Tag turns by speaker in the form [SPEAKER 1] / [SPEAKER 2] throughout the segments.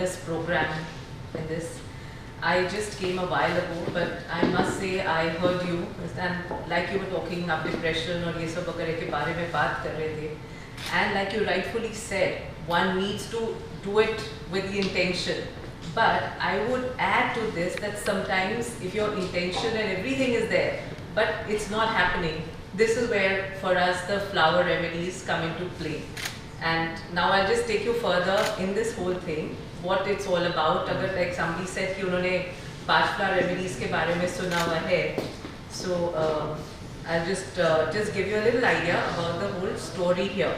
[SPEAKER 1] this program in this. I just came a while ago, but I must say I heard you, and like you were talking about depression और ये सब वगैरह के बारे में बात कर रहे थे, and like you rightfully said, one needs to do it with the intention. But I would add to this that sometimes if your intention and everything is there, but it's not happening, this is where for us the flower remedies come into play. And now I'll just take you further in this whole thing, what it's all about. अगर like somebody said कि उन्होंने 5 flower remedies के बारे में सुना हुआ है, so I'll just give you a little idea about the whole story here.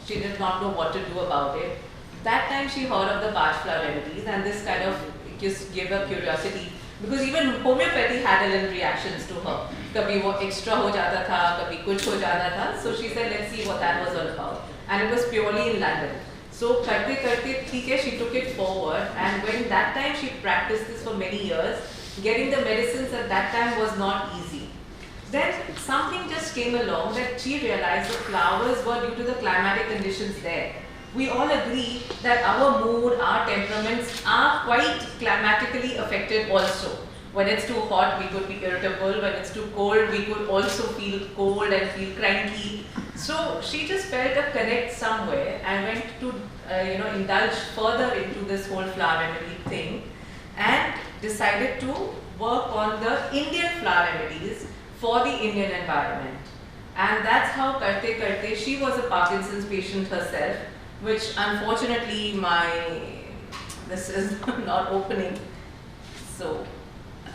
[SPEAKER 1] She did not know what to do about it. That time she heard of the 5 flower remedies, and this kind of just gave her curiosity, because even homeopathy had a little reactions to her. कभी वो extra हो जाता था, कभी कुछ हो जाता था. So she said, let's see what that was all about. And it was purely in London. So करते करते ठीक है, she took it forward, and when that time she practiced this for many years, getting the medicines at that time was not easy. Then something just came along that she realized the flowers were due to the climatic conditions there. We all agree that our mood, our temperaments are quite climatically affected also. When it's too hot, we could be irritable. When it's too cold, we could also feel cold and feel cranky. So she just felt a connect somewhere and went to indulge further into this whole flower remedy thing, and decided to work on the Indian flower remedies for the Indian environment. And that's how karte karte, she was a Parkinson's patient herself, which unfortunately this is not opening, so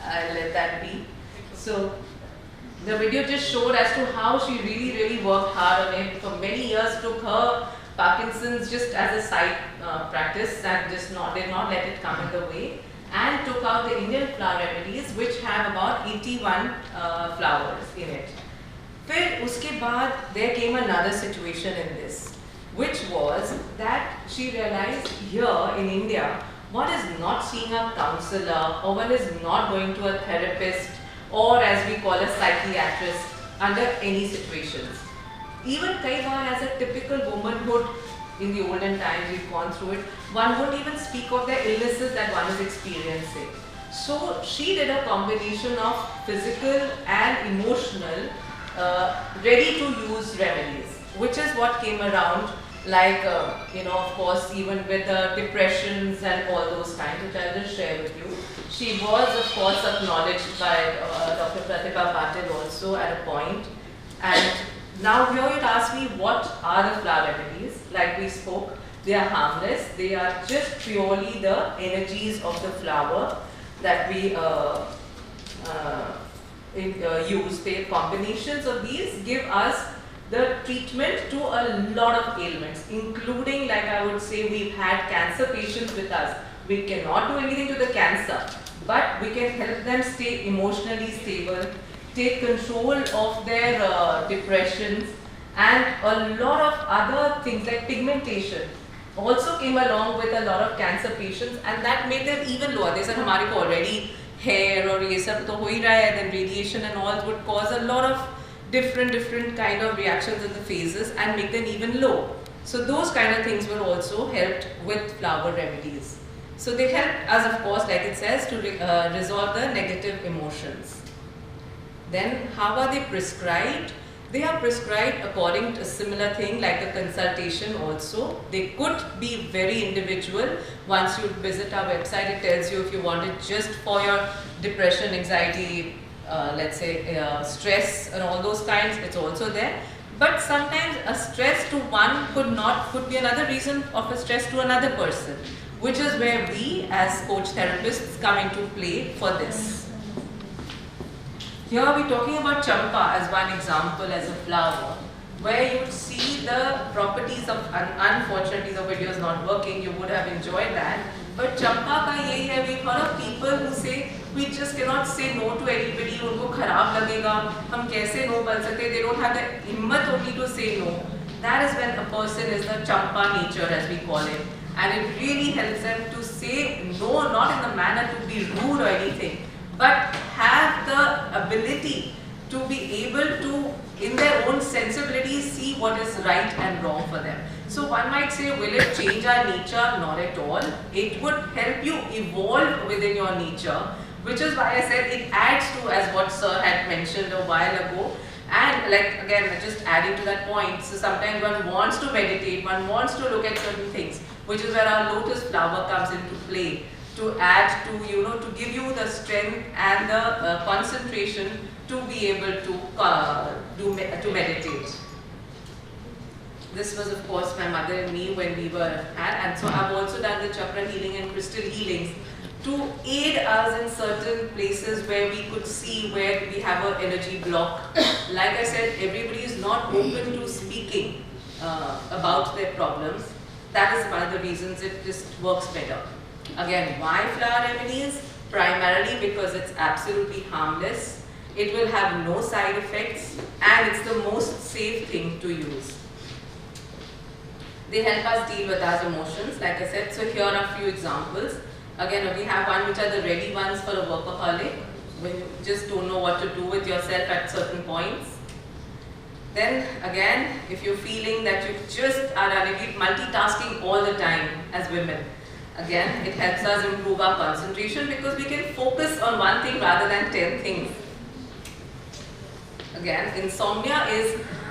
[SPEAKER 1] I'll let that be. So the video just showed as to how she really worked hard on it for many years, took her Parkinson's just as a side practice and did not let it come in the way, and took out the Indian flower remedies, which have about 81 flowers in it. फिर उसके बाद there came another situation in this, which was that she realized here in India, one is not seeing a counselor, or one is not going to a therapist, or as we call a psychiatrist under any situations. Even कई बार as a typical womanhood, in the olden times we've gone through it, one wouldn't even speak of the illnesses that one is experiencing. So she did a combination of physical and emotional ready to use remedies, which is what came around, like of course even with the depressions and all those kinds, which I'll just share with you. She was of course acknowledged by Dr. Pratibha Patil also at a point. And now here you'd ask me, what are the flower remedies? Like we spoke, they are harmless. They are just purely the energies of the flower that we use. The combinations of these give us the treatment to a lot of ailments, including, like I would say, we've had cancer patients with us. We cannot do anything to the cancer, but we can help them stay emotionally stable, take control of their depressions, and a lot of other things like pigmentation also came along with a lot of cancer patients, and that made them even lower. They said, "Hamare ko already hair or ये सब तो हो ही रहा है," then radiation and all would cause a lot of different kind of reactions in the phases and make them even low. So those kind of things were also helped with flower remedies. So they helped us, of course, like it says, to resolve the negative emotions. Then how are they prescribed? They are prescribed according to a similar thing like a consultation also. They could be very individual. Once you visit our website, it tells you if you want it just for your depression, anxiety, let's say stress and all those kinds, it's also there. But sometimes a stress to one could be another reason of a stress to another person, which is where we as coach therapists come into play for this. Here we're talking about champa as one example, as a flower, where you would see the properties of, unfortunately the video is not working, you would have enjoyed that. But champa ka yahi hai, we've heard of people who say, we just cannot say no to anybody, unko kharab lagega, hum kaise no bol sakte, they don't have the himmat only to say no. That is when a person is the champa nature, as we call it. And it really helps them to say no, not in the manner to be rude or anything, but have the ability to be able to, in their own sensibilities, see what is right and wrong for them. So one might say, will it change our nature? Not at all. It would help you evolve within your nature, which is why I said it adds to, as what Sir had mentioned a while ago. And like again, just adding to that point, so sometimes one wants to meditate, one wants to look at certain things, which is where our lotus flower comes into play, to add to, to give you the strength and the concentration to be able to meditate. This was of course my mother and me when we were and so I've also done the chakra healing and crystal healings to aid us in certain places where we could see where we have an energy block. Like I said, everybody is not open to speaking about their problems. That is one of the reasons it just works better. Again, why flower remedies? Primarily because it's absolutely harmless. It will have no side effects and it's the most safe thing to use. They help us deal with our emotions, like I said. So here are a few examples. Again, we have one which are the ready ones for a workaholic, when you just don't know what to do with yourself at certain points. Then again, if you're feeling that you just are multitasking all the time as women, again, it helps us improve our concentration because we can focus on one thing rather than 10 things. Again, insomnia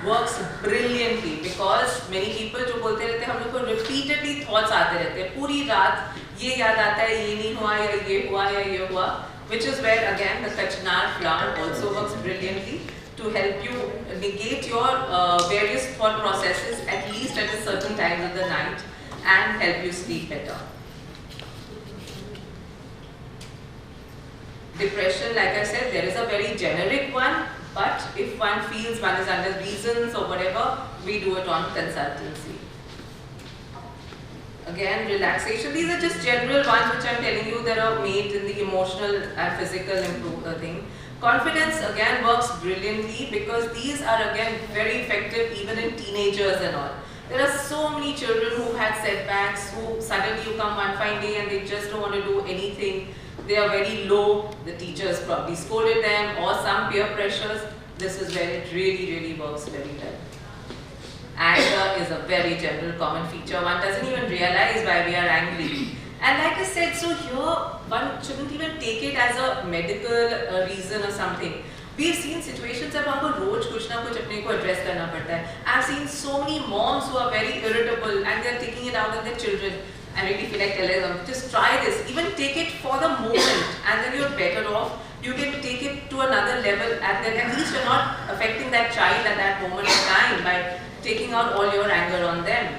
[SPEAKER 1] works brilliantly because many people जो बोलते रहते हैं हम लोग को repeatedly thoughts आते रहते हैं पूरी रात ये याद आता है ये नहीं हुआ या ये हुआ या ये हुआ, which is where again the Kachnar flower also works brilliantly to help you negate your various thought processes at least at a certain time of the night and help you sleep better. Depression, like I said, there is a very generic one, but if one feels one is under reasons or whatever, we do it on consultancy. Again, relaxation, these are just general ones which I am telling you that are made in the emotional and physical thing. Confidence again works brilliantly because these are again very effective even in teenagers and all. There are so many children who had setbacks, who suddenly you come one fine day and they just don't want to do anything. They are very low, the teachers probably scolded them or some peer pressures. This is where it really works very well. Anger is a very general common feature. One doesn't even realize why we are angry. And like I said, so here one shouldn't even take it as a medical reason or something. We've seen situations where हमको रोज कुछ ना कुछ अपने को address करना पड़ता है. I've seen so many moms who are very irritable and they're taking it out on their children. I really feel like telling them, just try this, even take it for the moment and then you're better off. You can take it to another level and then at least you're not affecting that child at that moment of time by taking out all your anger on them.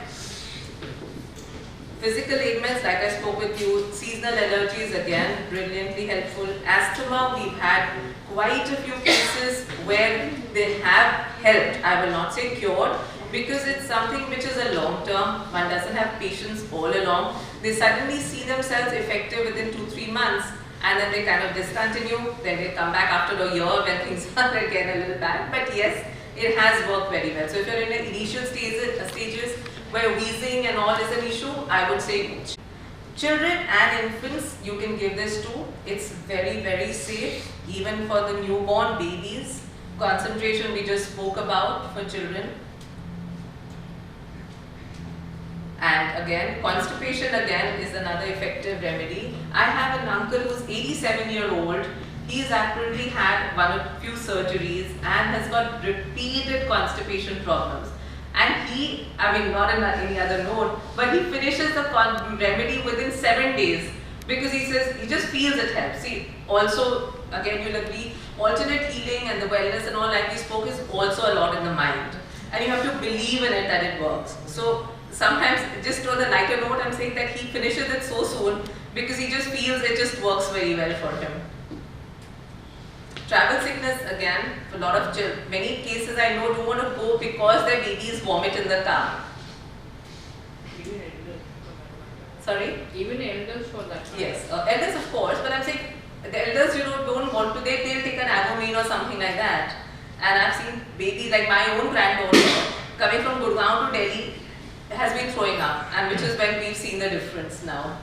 [SPEAKER 1] Physical ailments, like I spoke with you, seasonal allergies again, brilliantly helpful. Asthma, we've had quite a few cases where they have helped. I will not say cured, because it's something which is a long term. One doesn't have patience all along. They suddenly see themselves effective within 2-3 months and then they kind of discontinue. Then they come back after a year when things are again a little bad. But yes, it has worked very well. So if you're in the initial stages where wheezing and all is an issue, I would say children and infants, you can give this to. It's very safe, even for the newborn babies. Concentration we just spoke about for children. And again, constipation again is another effective remedy. I have an uncle who's 87-year-old. He's actually had a few surgeries and has got repeated constipation problems. And he, I mean not in any other note, but he finishes the remedy within 7 days because he says he just feels it helps. See, also again you'll agree, alternate healing and the wellness and all like we spoke is also a lot in the mind. And you have to believe in it that it works. So sometimes, just on the lighter note, I'm saying that he finishes it so soon because he just feels it just works very well for him. Travel sickness again, for a lot of many cases I know don't want to go because their babies vomit in the car.
[SPEAKER 2] Even elders.
[SPEAKER 1] Sorry?
[SPEAKER 2] Even elders for that.
[SPEAKER 1] Yes, elders of course, but I'm saying the elders don't want to, they'll take an Avomine or something like that. And I've seen babies like my own granddaughter coming from Gurgaon to Delhi has been throwing up, and which is when we've seen the difference now.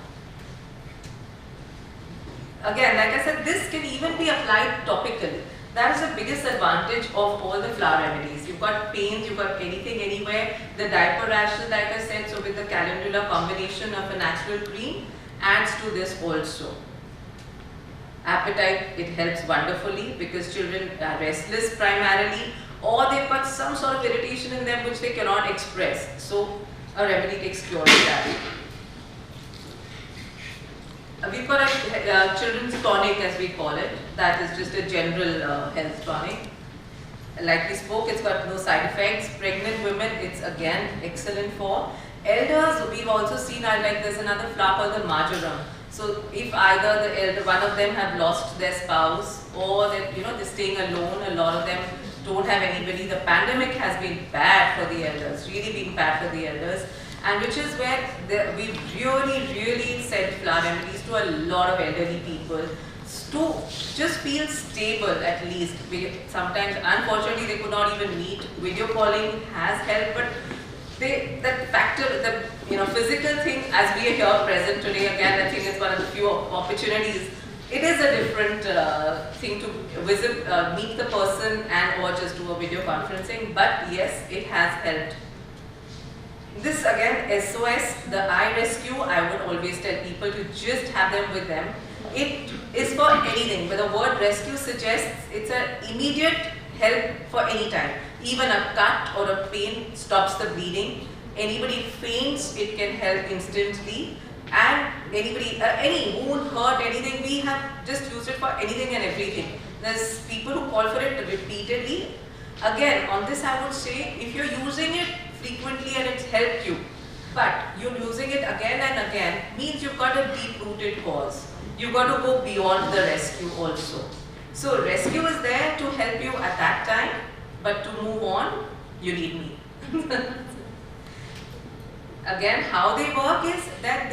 [SPEAKER 1] Again, like I said, this can even be applied topically. That is the biggest advantage of all the flower remedies. You've got pains, you've got anything, anywhere. The diaper rashes, like I said, so with the calendula combination of a natural cream adds to this also. Appetite, it helps wonderfully because children are restless primarily, or they've got some sort of irritation in them which they cannot express. So a remedy takes care of that. We've got a children's tonic, as we call it. That is just a general health tonic. Like we spoke, it's got no side effects. Pregnant women, it's again excellent for. Elders, we've also seen, like there's another flower called the marjoram. So if either the elder, one of them have lost their spouse, or that they're staying alone, a lot of them don't have anybody. The pandemic has been bad for the elders, really been bad for the elders. And which is where we've really sent flower remedies to a lot of elderly people to just feel stable at least. Sometimes, unfortunately, they could not even meet. Video calling has helped, but that factor, the physical thing, as we are here present today, again, I think it's one of the few opportunities. It is a different thing to meet the person and or just do a video conferencing, but yes, it has helped. This again, SOS, the eye rescue, I would always tell people to just have them with them. It is for anything, but the word rescue suggests it's an immediate help for any time. Even a cut or a pain stops the bleeding. Anybody faints, it can help instantly. And anybody, any wound, hurt, anything, we have just used it for anything and everything. There's people who call for it repeatedly. Again, on this I would say, if you're using it frequently and it's helped you, but you're using it again and again, means you've got a deep-rooted cause. You've got to go beyond the rescue also. So rescue is there to help you at that time, but to move on, you need me. Again, how they work is that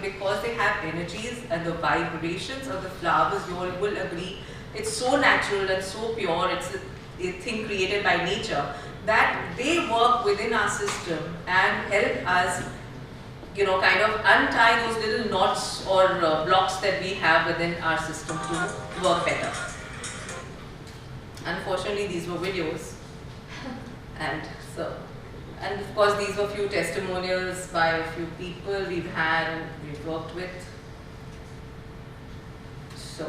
[SPEAKER 1] because they have energies and the vibrations of the flowers, you all will agree, it's so natural and so pure, it's a thing created by nature, that they work within our system and help us, kind of untie those little knots or blocks that we have within our system to work better. Unfortunately, these were videos, and of course these were few testimonials by a few people we've worked with. So,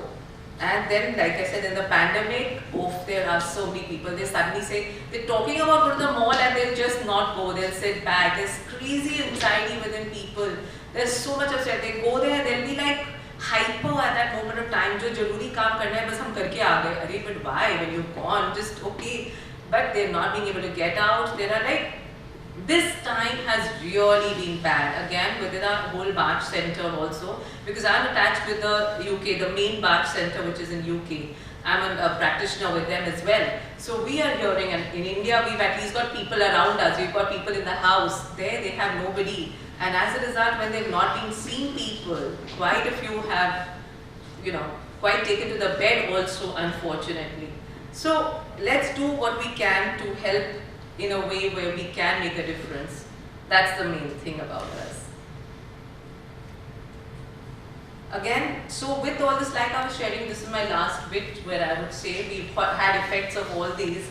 [SPEAKER 1] and then, like I said, in the pandemic, there are so many people, they suddenly say, they're talking about going to the mall and they'll just not go, they'll sit back. There's crazy anxiety within people. There's so much of stress. They go there, they'll be like hyper at that moment of time, jo jaruri kaam karna hai, bas hum karke aa gaye. Arey, but why? When you've gone, just okay. But they're not being able to get out. They are like, this time has really been bad. Again, within our whole Bach Center also, because I'm attached with the UK, the main Bach Center which is in UK. I'm a practitioner with them as well. So we are hearing, and in India we've at least got people around us, we've got people in the house. There they have nobody. And as a result, when they've not been seeing people, quite a few have, quite taken to the bed also, unfortunately. So let's do what we can to help in a way where we can make a difference. That's the main thing about us. Again, so with all this, like I was sharing, this is my last bit where I would say we've had effects of all these.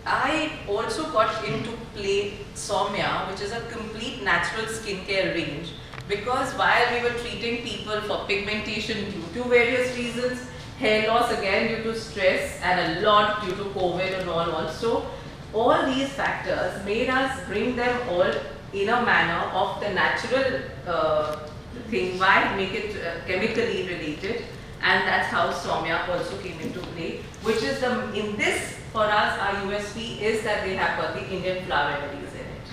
[SPEAKER 1] I also got into play Soumya, which is a complete natural skincare range, because while we were treating people for pigmentation due to various reasons, hair loss again due to stress, and a lot due to COVID and all also, all these factors made us bring them all in a manner of the natural thing. Why make it chemically related? And that's how Soumya also came into play, which is in this, for us, our USP is that they have got the Indian flower remedies in it.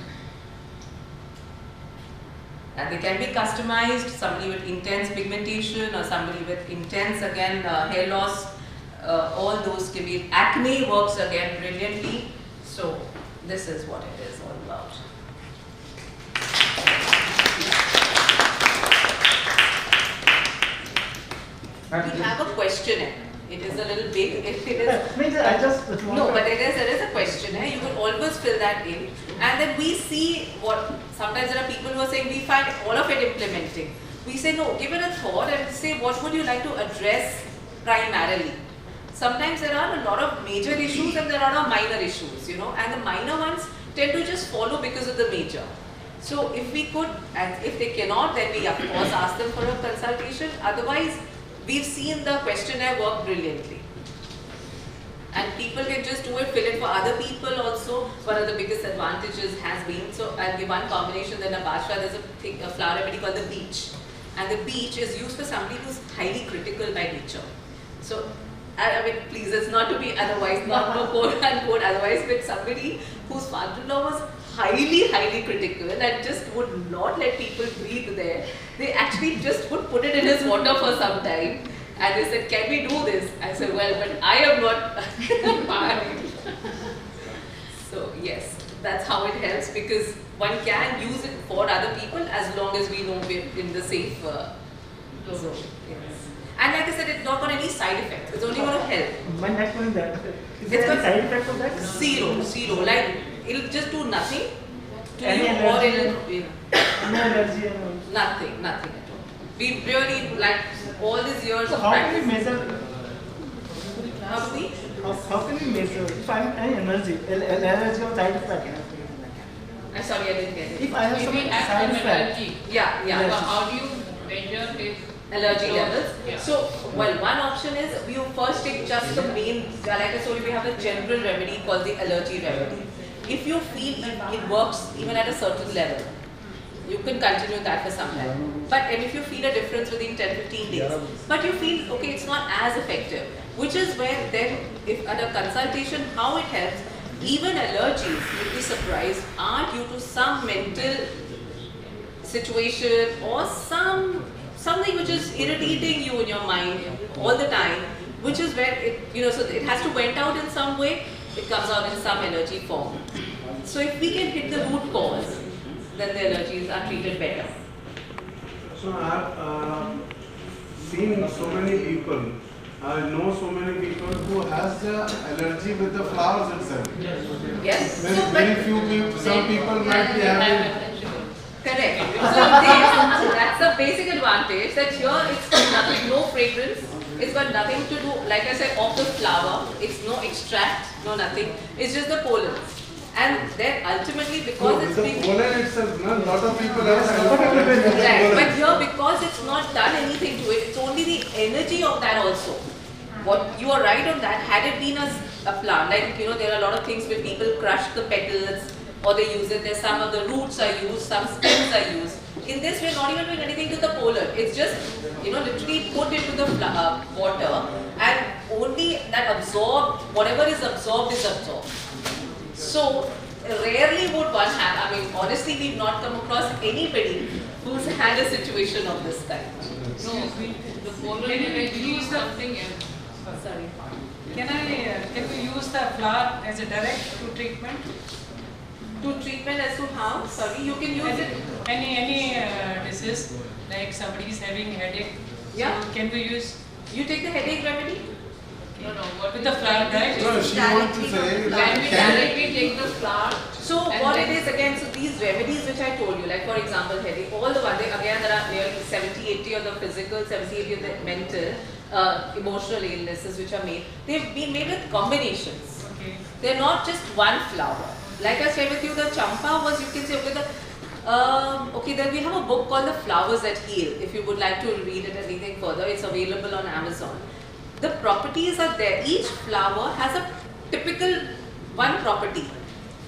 [SPEAKER 1] And they can be customized, somebody with intense pigmentation or somebody with intense, again, hair loss, all those can be. Acne works again brilliantly. So this is what it is all about. We have a questionnaire. It is a little big. It is. No, but there is a questionnaire. You will always fill that in, and then we see what. Sometimes there are people who are saying we find all of it implementing. We say no, give it a thought and say what would you like to address primarily. sometimes there are a lot of major issues and there are a lot of minor issues, you know, and the minor ones tend to just follow because of the major. So if we could, and if they cannot, then we of course ask them for a consultation. Otherwise, we've seen the questionnaire work brilliantly. And people can just do it, fill it for other people also. One of the biggest advantages has been, so I'll give one combination, then a bashra, there's a flower remedy called the beech. And the beech is used for somebody who's highly critical by nature. So, I mean, please, it's not to be otherwise, not no quote unquote otherwise, but somebody whose father-in-law was highly, highly critical and just would not let people breathe there. They actually just would put it in his water for some time. And they said, can we do this? I said, well, but I am not. So yes, that's how it helps, because one can use it for other people as long as we know we're in the safe zone. Yes. And like I said, it's not got any side effects. It's only going to help.
[SPEAKER 3] My next one is that. Is
[SPEAKER 1] It's
[SPEAKER 3] there any
[SPEAKER 1] got
[SPEAKER 3] side effect of that?
[SPEAKER 1] Zero. Like, it'll just do nothing to
[SPEAKER 3] Any
[SPEAKER 1] you
[SPEAKER 3] allergy?
[SPEAKER 1] or it'll,
[SPEAKER 3] No allergy and all.
[SPEAKER 1] nothing at all. We really, like, all these years
[SPEAKER 3] So
[SPEAKER 1] of
[SPEAKER 3] how can we
[SPEAKER 1] practice.
[SPEAKER 3] measure?
[SPEAKER 1] How do we?
[SPEAKER 3] How can we measure if I have any allergy or side effect?
[SPEAKER 1] I'm sorry, I didn't get it.
[SPEAKER 3] If I have
[SPEAKER 2] If
[SPEAKER 3] some
[SPEAKER 2] we have
[SPEAKER 3] side
[SPEAKER 2] some
[SPEAKER 3] effect,
[SPEAKER 2] allergy,
[SPEAKER 1] Yeah.
[SPEAKER 3] Yes.
[SPEAKER 2] so how do you measure his
[SPEAKER 1] Allergy
[SPEAKER 2] dose?
[SPEAKER 1] levels.
[SPEAKER 2] Yeah.
[SPEAKER 1] So, well, one option is you first take just the main, like I told you, we have a general remedy called the allergy remedy. If you feel it works even at a certain level, you can continue that for some time. But and if you feel a difference within 10-15 days, but you feel, okay, it's not as effective, which is where then, if at a consultation, how it helps, even allergies, you'd be surprised, are due to some mental situation or something which is irritating you in your mind all the time, which is where it, you know, so it has to vent out in some way, it comes out in some allergy form. So if we can hit the root cause, then the allergies are treated better.
[SPEAKER 4] So I have seen so many people, I know so many people who has the allergy with the flowers itself.
[SPEAKER 1] Yes?
[SPEAKER 4] Very,
[SPEAKER 1] So,
[SPEAKER 4] very
[SPEAKER 1] but,
[SPEAKER 4] few people, some people might be having.
[SPEAKER 1] correct. So this, that's the basic advantage, that here it's got nothing, no fragrance, it's got nothing to do, like I said, of the flower, it's no extract, no nothing, it's just the pollen. And then ultimately,
[SPEAKER 4] So
[SPEAKER 1] because
[SPEAKER 4] with
[SPEAKER 1] it's
[SPEAKER 4] the
[SPEAKER 1] being
[SPEAKER 4] pollen itself, no, lot of people have
[SPEAKER 3] Lot of people have
[SPEAKER 1] right,
[SPEAKER 4] pollen.
[SPEAKER 1] but here because it's not done anything to it, it's only the energy of that also. What you are right on that. Had it been a plant, like you know, there are a lot of things where people crush the petals or they use it. There's some of the roots are used, some stems are used. In this, we're not even doing anything to the pollen. It's just, you know, literally put into the water, and only that absorbed, whatever is absorbed is absorbed. So rarely would one have, I mean, honestly, we've not come across anybody who's had a situation of this kind.
[SPEAKER 2] No, the pollen
[SPEAKER 5] Can you
[SPEAKER 2] is
[SPEAKER 5] use the-
[SPEAKER 2] something else.
[SPEAKER 1] Sorry.
[SPEAKER 5] Can we use the flower as a direct to treatment?
[SPEAKER 1] To treatment as to how? Sorry, you can use it.
[SPEAKER 5] Any disease, like somebody is having headache.
[SPEAKER 1] Yeah.
[SPEAKER 5] So can we use
[SPEAKER 1] You take the headache remedy.
[SPEAKER 2] No, what
[SPEAKER 5] with the flower direct?
[SPEAKER 4] No, she wants to say
[SPEAKER 2] Can we
[SPEAKER 4] can
[SPEAKER 2] directly take the flower?
[SPEAKER 1] So
[SPEAKER 2] And
[SPEAKER 1] what
[SPEAKER 2] then-
[SPEAKER 1] it is again, so these remedies which I told you, like for example headache, all the one, again there are nearly 70-80 of the physical, 70-80 of the mental, emotional illnesses which are made. They've been made with combinations.
[SPEAKER 5] Okay.
[SPEAKER 1] They're not just one flower. Like I shared with you, the champa was, you can say, okay, okay, then we have a book called The Flowers That Heal. If you would like to read it anything further, it's available on Amazon. The properties are there. Each flower has a typical one property.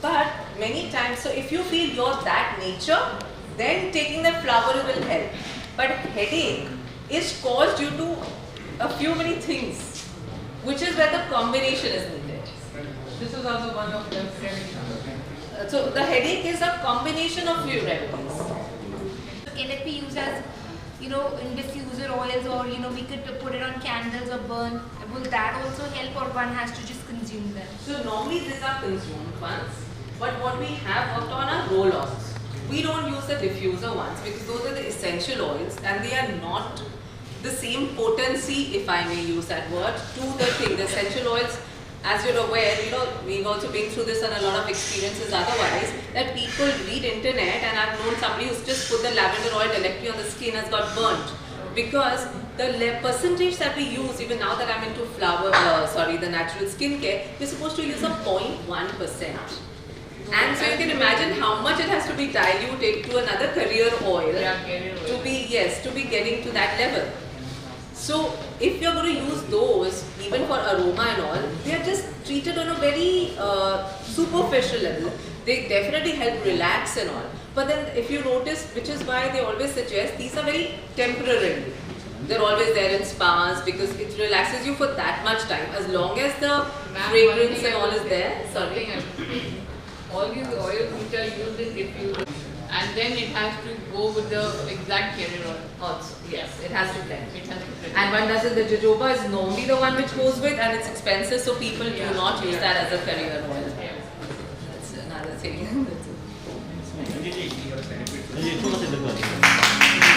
[SPEAKER 1] But many times, so if you feel you're that nature, then taking the flower will help. But headache is caused due to a few many things, which is where the combination is needed.
[SPEAKER 5] This is also one of the remedies.
[SPEAKER 1] So the headache is a combination of few remedies.
[SPEAKER 6] Can it be used as, you know, in diffuser oils, or you know, we could put it on candles or burn? Will that also help, or one has to just consume them?
[SPEAKER 1] So normally these are consumed ones, but what we have worked on are roll-offs. We don't use the diffuser ones because those are the essential oils and they are not the same potency, if I may use that word, to the thing. The essential oils, as you're aware, you know, we've also been through this and a lot of experiences otherwise, that people read internet, and I've known somebody who's just put the lavender oil directly on the skin has got burnt because the percentage that we use, even now that I'm into the natural skincare, we're supposed to use a 0.1%. And so you can imagine how much it has to be diluted to another career oil
[SPEAKER 2] Yeah, carrier oil.
[SPEAKER 1] to be getting to that level. So if you're going to use those, even for aroma and all, they are just treated on a very superficial level. They definitely help relax and all. But then if you notice, which is why they always suggest these are very temporary. They're always there in spas because it relaxes you for that much time. As long as the
[SPEAKER 2] Ma'am,
[SPEAKER 1] fragrance
[SPEAKER 2] one thing
[SPEAKER 1] and
[SPEAKER 2] I
[SPEAKER 1] all
[SPEAKER 2] would
[SPEAKER 1] is
[SPEAKER 2] say-
[SPEAKER 1] there.
[SPEAKER 2] one
[SPEAKER 1] Sorry.
[SPEAKER 2] thing I would say, all these oils which are used in diffuser, and then it has to go with the exact carrier oil.
[SPEAKER 1] Also, yes, it has to blend.
[SPEAKER 2] It has to blend.
[SPEAKER 1] And one doesn't, the jojoba is normally the one which goes with, and it's expensive, so people do
[SPEAKER 2] Yeah.
[SPEAKER 1] not use that as a career oil.
[SPEAKER 2] Yeah.
[SPEAKER 1] That's another thing.
[SPEAKER 7] 이제 또 같이 들고 왔어요.